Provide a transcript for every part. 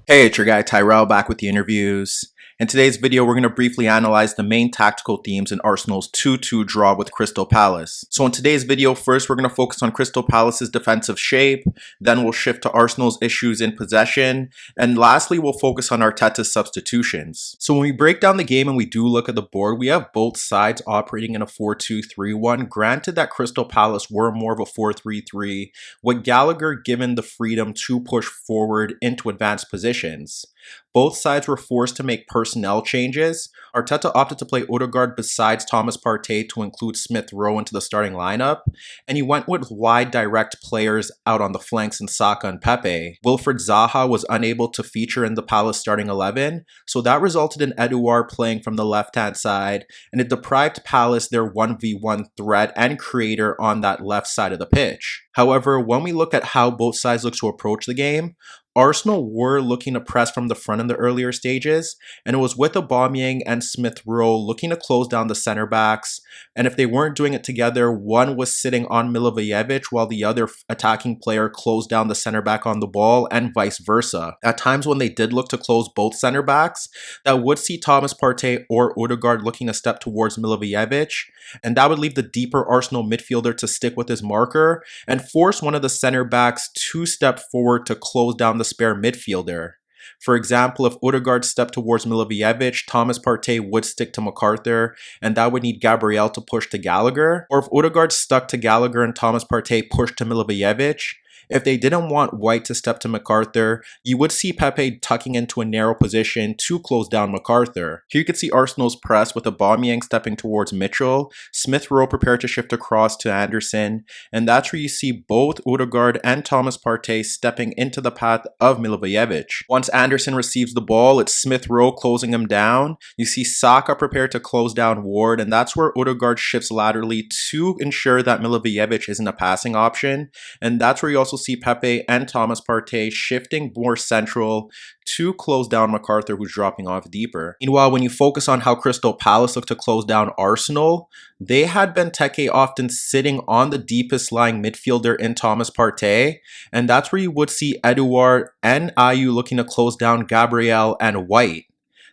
Hey, it's your guy Tyrrell back with the interviews. In today's video, we're going to briefly analyze the main tactical themes in Arsenal's 2-2 draw with Crystal Palace. So in today's video, first we're going to focus on Crystal Palace's defensive shape, then we'll shift to Arsenal's issues in possession, and lastly we'll focus on Arteta's substitutions. So when we break down the game and we do look at the board, we have both sides operating in a 4-2-3-1. Granted that Crystal Palace were more of a 4-3-3, with Gallagher given the freedom to push forward into advanced positions. Both sides were forced to make personnel changes. Arteta opted to play Odegaard besides Thomas Partey to include Smith Rowe into the starting lineup, and he went with wide direct players out on the flanks in Saka and Pepe. Wilfried Zaha was unable to feature in the Palace starting 11, so that resulted in Edouard playing from the left-hand side, and it deprived Palace their 1v1 threat and creator on that left side of the pitch. However, when we look at how both sides look to approach the game, Arsenal were looking to press from the front in the earlier stages, and it was with Aubameyang and Smith Rowe looking to close down the center backs, and if they weren't doing it together, one was sitting on Milivojevic while the other attacking player closed down the center back on the ball, and vice versa. At times when they did look to close both center backs, that would see Thomas Partey or Odegaard looking to step towards Milivojevic, and that would leave the deeper Arsenal midfielder to stick with his marker and force one of the center backs to step forward to close down the spare midfielder. For example, if Odegaard stepped towards Milivojevic, Thomas Partey would stick to McArthur, and that would need Gabriel to push to Gallagher. Or if Odegaard stuck to Gallagher and Thomas Partey pushed to Milivojevic, if they didn't want White to step to McArthur, you would see Pepe tucking into a narrow position to close down McArthur. Here you can see Arsenal's press with Aubameyang stepping towards Mitchell, Smith Rowe prepared to shift across to Anderson, and that's where you see both Odegaard and Thomas Partey stepping into the path of Milivojevic. Once Anderson receives the ball, it's Smith Rowe closing him down. You see Saka prepared to close down Ward, and that's where Odegaard shifts laterally to ensure that Milivojevic isn't a passing option, and that's where you also see Pepe and Thomas Partey shifting more central to close down McArthur, who's dropping off deeper. Meanwhile, when you focus on how Crystal Palace looked to close down Arsenal, they had Benteke often sitting on the deepest lying midfielder in Thomas Partey, and that's where you would see Edouard and Ayew looking to close down Gabriel and White.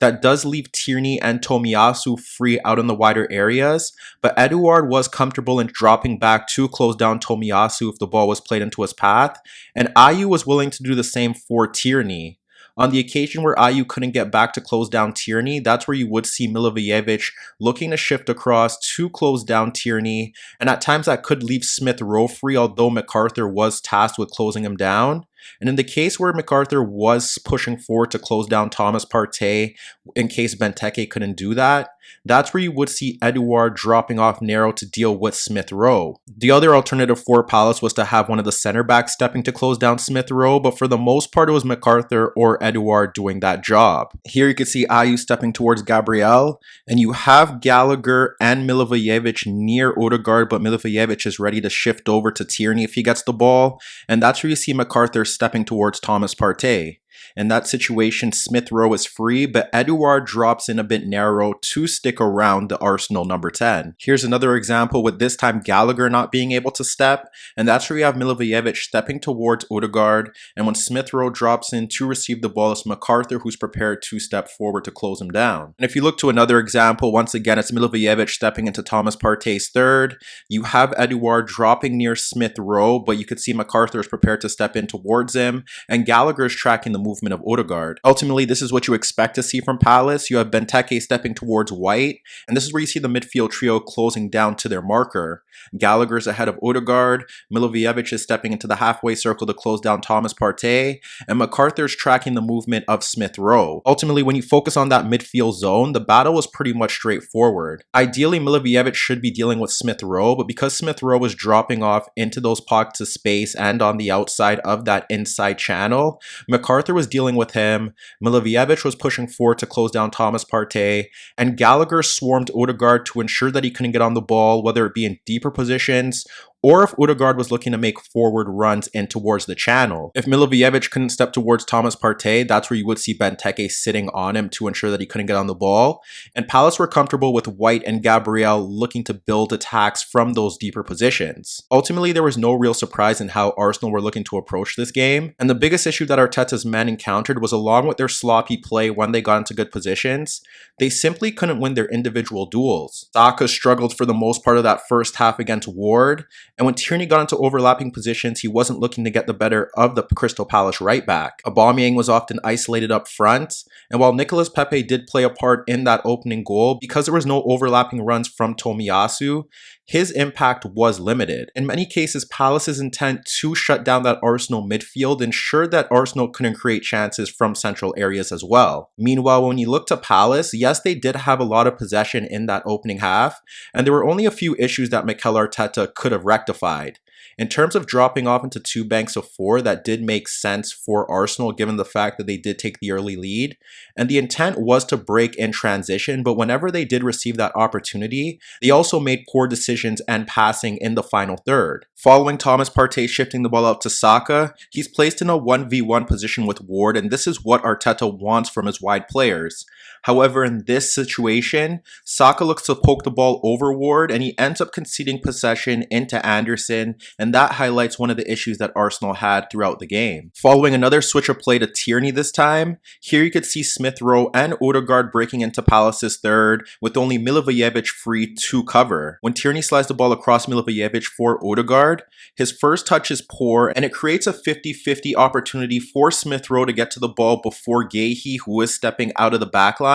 That does leave Tierney and Tomiyasu free out in the wider areas, but Edouard was comfortable in dropping back to close down Tomiyasu if the ball was played into his path, and Ayew was willing to do the same for Tierney. On the occasion where Ayew couldn't get back to close down Tierney, that's where you would see Milivojevic looking to shift across to close down Tierney, and at times that could leave Smith Rowe free, although McArthur was tasked with closing him down. And in the case where McArthur was pushing forward to close down Thomas Partey, in case Benteke couldn't do that, that's where you would see Edouard dropping off narrow to deal with Smith Rowe. The other alternative for Palace was to have one of the center backs stepping to close down Smith Rowe, but for the most part it was McArthur or Edouard doing that job. Here you can see Ayew stepping towards Gabriel, and you have Gallagher and Milivojevic near Odegaard, but Milivojevic is ready to shift over to Tierney if he gets the ball, and that's where you see McArthur stepping towards Thomas Partey. In that situation, Smith Rowe is free, but Edouard drops in a bit narrow to stick around the Arsenal number 10. Here's another example with this time Gallagher not being able to step, and that's where you have Milivojevic stepping towards Odegaard, and when Smith Rowe drops in to receive the ball, it's McArthur who's prepared to step forward to close him down. And if you look to another example, once again, it's Milivojevic stepping into Thomas Partey's third. You have Edouard dropping near Smith Rowe, but you could see McArthur is prepared to step in towards him, and Gallagher is tracking the movement of Odegaard. Ultimately, this is what you expect to see from Palace. You have Benteke stepping towards White, and this is where you see the midfield trio closing down to their marker. Gallagher's ahead of Odegaard, Milivojevic is stepping into the halfway circle to close down Thomas Partey, and McArthur's tracking the movement of Smith Rowe. Ultimately, when you focus on that midfield zone, the battle was pretty much straightforward. Ideally, Milivojevic should be dealing with Smith Rowe, but because Smith Rowe was dropping off into those pockets of space and on the outside of that inside channel, McArthur was dealing with him, Milivojevic was pushing forward to close down Thomas Partey, and Gallagher swarmed Odegaard to ensure that he couldn't get on the ball, whether it be in deeper positions or if Odegaard was looking to make forward runs in towards the channel. If Milivojevic couldn't step towards Thomas Partey, that's where you would see Benteke sitting on him to ensure that he couldn't get on the ball. And Palace were comfortable with White and Gabriel looking to build attacks from those deeper positions. Ultimately, there was no real surprise in how Arsenal were looking to approach this game, and the biggest issue that Arteta's men encountered was, along with their sloppy play when they got into good positions, they simply couldn't win their individual duels. Saka struggled for the most part of that first half against Ward, and when Tierney got into overlapping positions, he wasn't looking to get the better of the Crystal Palace right back. Aubameyang was often isolated up front, and while Nicolas Pepe did play a part in that opening goal, because there was no overlapping runs from Tomiyasu, his impact was limited. In many cases, Palace's intent to shut down that Arsenal midfield ensured that Arsenal couldn't create chances from central areas as well. Meanwhile, when you look to Palace, yes, they did have a lot of possession in that opening half, and there were only a few issues that Mikel Arteta could have rectified. In terms of dropping off into 2 banks of 4, that did make sense for Arsenal given the fact that they did take the early lead, and the intent was to break in transition, but whenever they did receive that opportunity, they also made poor decisions and passing in the final third. Following Thomas Partey shifting the ball out to Saka, he's placed in a 1v1 position with Ward, and this is what Arteta wants from his wide players. However, in this situation, Saka looks to poke the ball over Ward, and he ends up conceding possession into Anderson, and that highlights one of the issues that Arsenal had throughout the game. Following another switch of play to Tierney this time, here you could see Smith Rowe and Odegaard breaking into Palace's third, with only Milivojevic free to cover. When Tierney slides the ball across Milivojevic for Odegaard, his first touch is poor, and it creates a 50-50 opportunity for Smith Rowe to get to the ball before Gallagher, who is stepping out of the back line.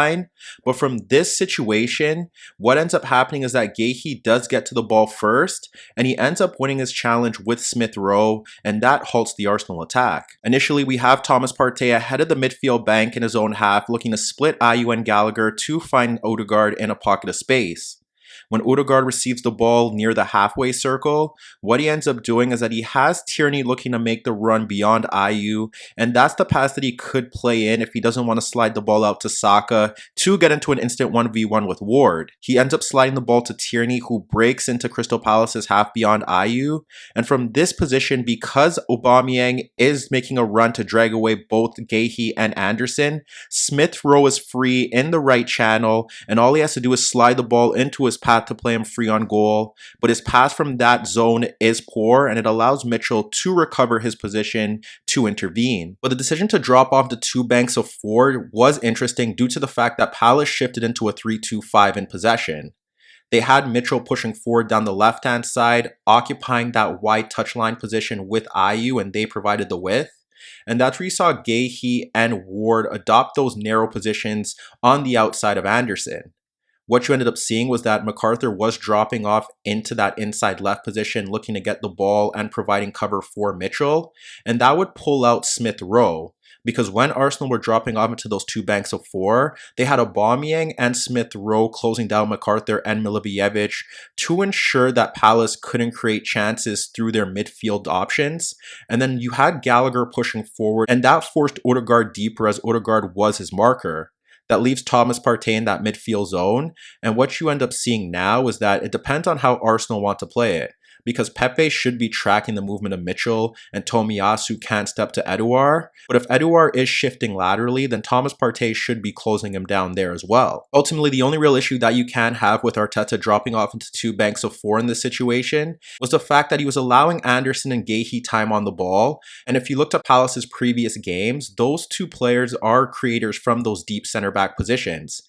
But from this situation, what ends up happening is that Gallagher does get to the ball first, and he ends up winning his challenge with Smith Rowe, and that halts the Arsenal attack. Initially, we have Thomas Partey ahead of the midfield bank in his own half, looking to split Ayew and Gallagher to find Odegaard in a pocket of space. When Odegaard receives the ball near the halfway circle, what he ends up doing is that he has Tierney looking to make the run beyond Ayew, and that's the pass that he could play in if he doesn't want to slide the ball out to Saka to get into an instant 1v1 with Ward. He ends up sliding the ball to Tierney, who breaks into Crystal Palace's half beyond Ayew, and from this position, because Aubameyang is making a run to drag away both Gallagher and Anderson, Smith Rowe is free in the right channel, and all he has to do is slide the ball into his path to play him free on goal, but his pass from that zone is poor, and it allows Mitchell to recover his position to intervene. But the decision to drop off the 2 banks of 4 was interesting due to the fact that Palace shifted into a 3-2-5 in possession. They had Mitchell pushing forward down the left-hand side, occupying that wide touchline position with Ayew, and they provided the width. And that's where you saw Gallagher and Ward adopt those narrow positions on the outside of Anderson. What you ended up seeing was that McArthur was dropping off into that inside left position, looking to get the ball and providing cover for Mitchell, and that would pull out Smith Rowe. Because when Arsenal were dropping off into those 2 banks of 4, they had Aubameyang and Smith Rowe closing down McArthur and Milivojevic to ensure that Palace couldn't create chances through their midfield options. And then you had Gallagher pushing forward, and that forced Odegaard deeper as Odegaard was his marker. That leaves Thomas Partey in that midfield zone, and what you end up seeing now is that it depends on how Arsenal want to play it. Because Pepe should be tracking the movement of Mitchell and Tomiyasu can't step to Edouard. But if Edouard is shifting laterally, then Thomas Partey should be closing him down there as well. Ultimately, the only real issue that you can have with Arteta dropping off into 2 banks of 4 in this situation was the fact that he was allowing Anderson and Gallagher time on the ball. And if you looked at Palace's previous games, those 2 players are creators from those deep center back positions.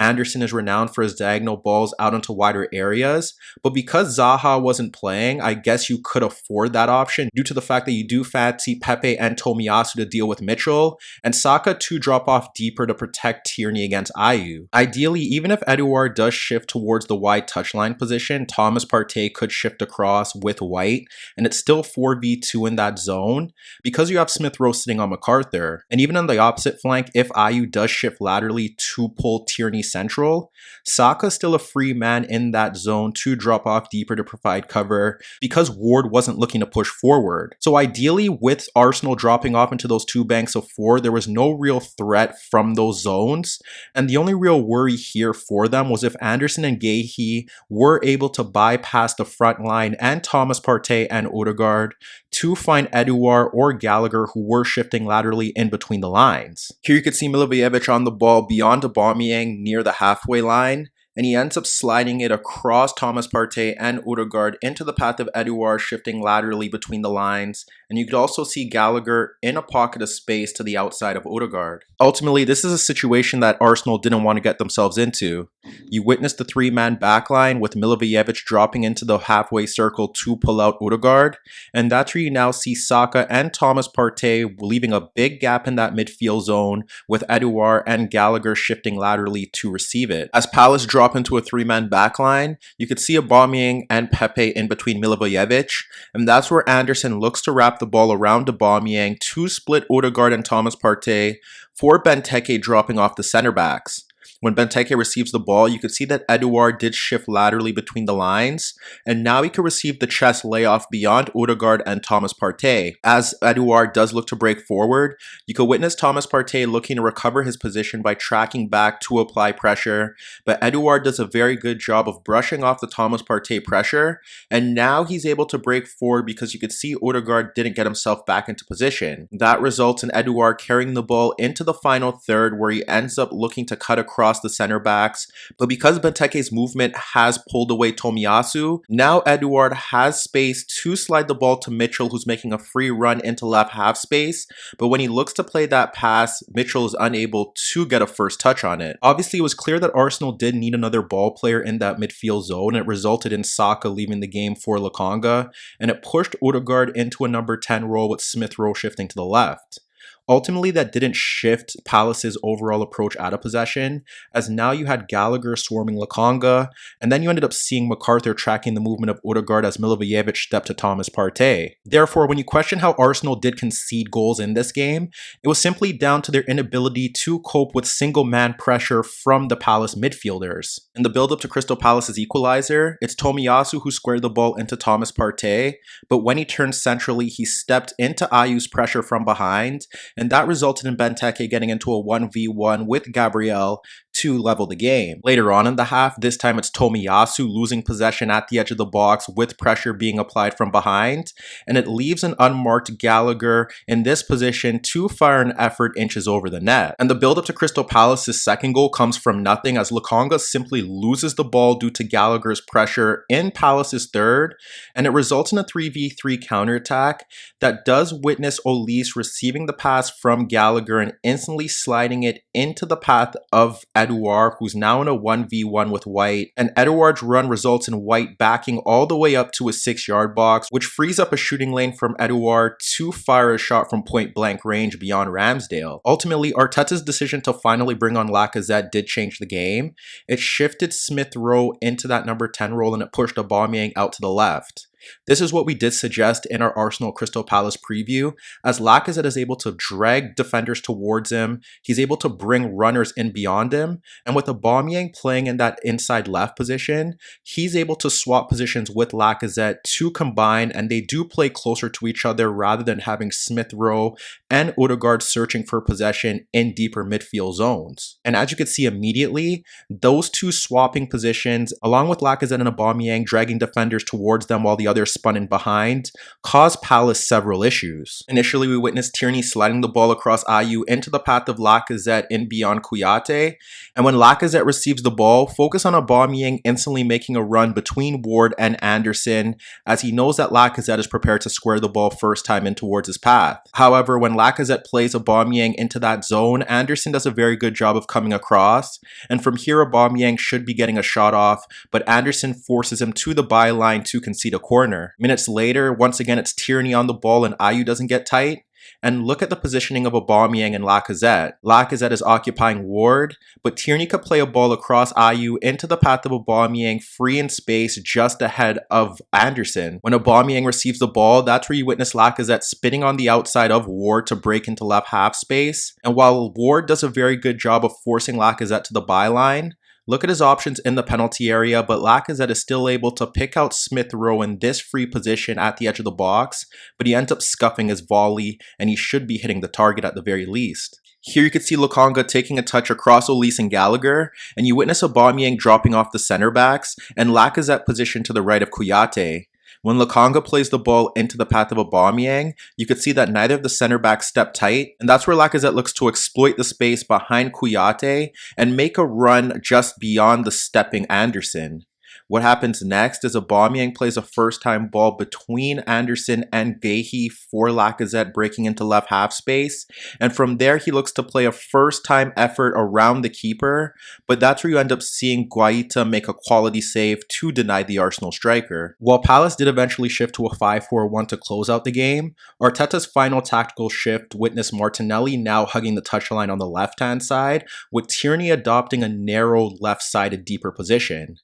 Anderson is renowned for his diagonal balls out into wider areas, but because Zaha wasn't playing, I guess you could afford that option due to the fact that you do fancy Pepe and Tomiyasu to deal with Mitchell, and Saka to drop off deeper to protect Tierney against Ayew. Ideally, even if Edouard does shift towards the wide touchline position, Thomas Partey could shift across with White, and it's still 4v2 in that zone because you have Smith Rowe sitting on McArthur. And even on the opposite flank, if Ayew does shift laterally to pull Tierney central, Saka's still a free man in that zone to drop off deeper to provide cover because Ward wasn't looking to push forward. So ideally, with Arsenal dropping off into those two banks of four, there was no real threat from those zones. And the only real worry here for them was if Anderson and Guéhi were able to bypass the front line and Thomas Partey and Odegaard to find Edouard or Gallagher, who were shifting laterally in between the lines. Here you could see Milivojevic on the ball beyond Aubameyang near the halfway line, and he ends up sliding it across Thomas Partey and Odegaard into the path of Edouard, shifting laterally between the lines. And you could also see Gallagher in a pocket of space to the outside of Odegaard. Ultimately, this is a situation that Arsenal didn't want to get themselves into. You witnessed the three-man backline with Milivojevic dropping into the halfway circle to pull out Odegaard, and that's where you now see Saka and Thomas Partey leaving a big gap in that midfield zone with Edouard and Gallagher shifting laterally to receive it. As Palace drop into a three-man backline, you could see Aubameyang and Pepe in between Milivojevic, and that's where Anderson looks to wrap the ball around Aubameyang to split Odegaard and Thomas Partey for Benteke dropping off the center backs. When Benteke receives the ball, you could see that Edouard did shift laterally between the lines, and now he could receive the chest layoff beyond Odegaard and Thomas Partey. As Edouard does look to break forward, you could witness Thomas Partey looking to recover his position by tracking back to apply pressure, but Edouard does a very good job of brushing off the Thomas Partey pressure, and now he's able to break forward because you could see Odegaard didn't get himself back into position. That results in Edouard carrying the ball into the final third, where he ends up looking to cut across the center backs, but because Benteke's movement has pulled away Tomiyasu, now Edouard has space to slide the ball to Mitchell, who's making a free run into left half space, but when he looks to play that pass, Mitchell is unable to get a first touch on it. Obviously, it was clear that Arsenal did need another ball player in that midfield zone, and it resulted in Saka leaving the game for Lacazette, and it pushed Odegaard into a number 10 role with Smith Rowe shifting to the left. Ultimately, that didn't shift Palace's overall approach out of possession, as now you had Gallagher swarming Lacazette, and then you ended up seeing McArthur tracking the movement of Odegaard as Milivojevic stepped to Thomas Partey. Therefore, when you question how Arsenal did concede goals in this game, it was simply down to their inability to cope with single-man pressure from the Palace midfielders. In the build-up to Crystal Palace's equalizer, it's Tomiyasu who squared the ball into Thomas Partey, but when he turned centrally, he stepped into Ayew's pressure from behind, and that resulted in Benteke getting into a 1v1 with Gabriel to level the game. Later on in the half, this time it's Tomiyasu losing possession at the edge of the box with pressure being applied from behind, and it leaves an unmarked Gallagher in this position to fire an effort inches over the net. And the build-up to Crystal Palace's second goal comes from nothing, as Lacazette simply loses the ball due to Gallagher's pressure in Palace's third, and it results in a 3v3 counterattack that does witness Olise receiving the pass from Gallagher and instantly sliding it into the path of Edouard, who's now in a 1v1 with White, and Edouard's run results in White backing all the way up to a 6-yard box, which frees up a shooting lane from Edouard to fire a shot from point blank range beyond Ramsdale. Ultimately, Arteta's decision to finally bring on Lacazette did change the game. It shifted Smith Rowe into that number 10 role, and it pushed Aubameyang out to the left. This is what we did suggest in our Arsenal Crystal Palace preview, as Lacazette is able to drag defenders towards him, he's able to bring runners in beyond him, and with Aubameyang playing in that inside left position, he's able to swap positions with Lacazette to combine, and they do play closer to each other rather than having Smith Rowe and Odegaard searching for possession in deeper midfield zones. And as you can see immediately, those two swapping positions, along with Lacazette and Aubameyang dragging defenders towards them while the other spun in behind, caused Palace several issues. Initially, we witnessed Tierney sliding the ball across Ayew into the path of Lacazette in beyond Kouyaté, and when Lacazette receives the ball, focus on Aubameyang instantly making a run between Ward and Anderson, as he knows that Lacazette is prepared to square the ball first time in towards his path. However, when Lacazette plays Aubameyang into that zone, Anderson does a very good job of coming across, and from here Aubameyang should be getting a shot off, but Anderson forces him to the byline to concede a corner. Minutes later, once again, it's Tierney on the ball and Ayew doesn't get tight. And look at the positioning of Aubameyang and Lacazette. Lacazette is occupying Ward, but Tierney could play a ball across Ayew into the path of Aubameyang, free in space just ahead of Anderson. When Aubameyang receives the ball, that's where you witness Lacazette spinning on the outside of Ward to break into left half space. And while Ward does a very good job of forcing Lacazette to the byline, Look at his options in the penalty area, but Lacazette is still able to pick out Smith Rowe in this free position at the edge of the box, but he ends up scuffing his volley, and he should be hitting the target at the very least. Here you can see Lokonga taking a touch across Olise and Gallagher, and you witness Aubameyang dropping off the center backs, and Lacazette positioned to the right of Kouyaté. When Lokonga plays the ball into the path of Aubameyang, you could see that neither of the center backs step tight, and that's where Lacazette looks to exploit the space behind Kouyaté and make a run just beyond the stepping Anderson. What happens next is Aubameyang plays a first-time ball between Anderson and Guéhi for Lacazette breaking into left half space, and from there he looks to play a first-time effort around the keeper, but that's where you end up seeing Guaita make a quality save to deny the Arsenal striker. While Palace did eventually shift to a 5-4-1 to close out the game, Arteta's final tactical shift witnessed Martinelli now hugging the touchline on the left-hand side, with Tierney adopting a narrow left-sided deeper position.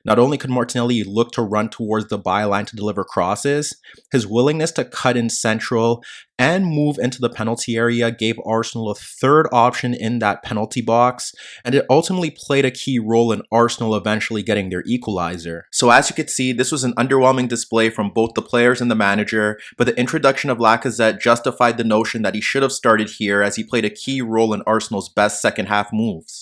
Not only could Martinelli look to run towards the byline to deliver crosses, his willingness to cut in central and move into the penalty area gave Arsenal a third option in that penalty box, and it ultimately played a key role in Arsenal eventually getting their equalizer. So as you can see, this was an underwhelming display from both the players and the manager, but the introduction of Lacazette justified the notion that he should have started here as he played a key role in Arsenal's best second half moves.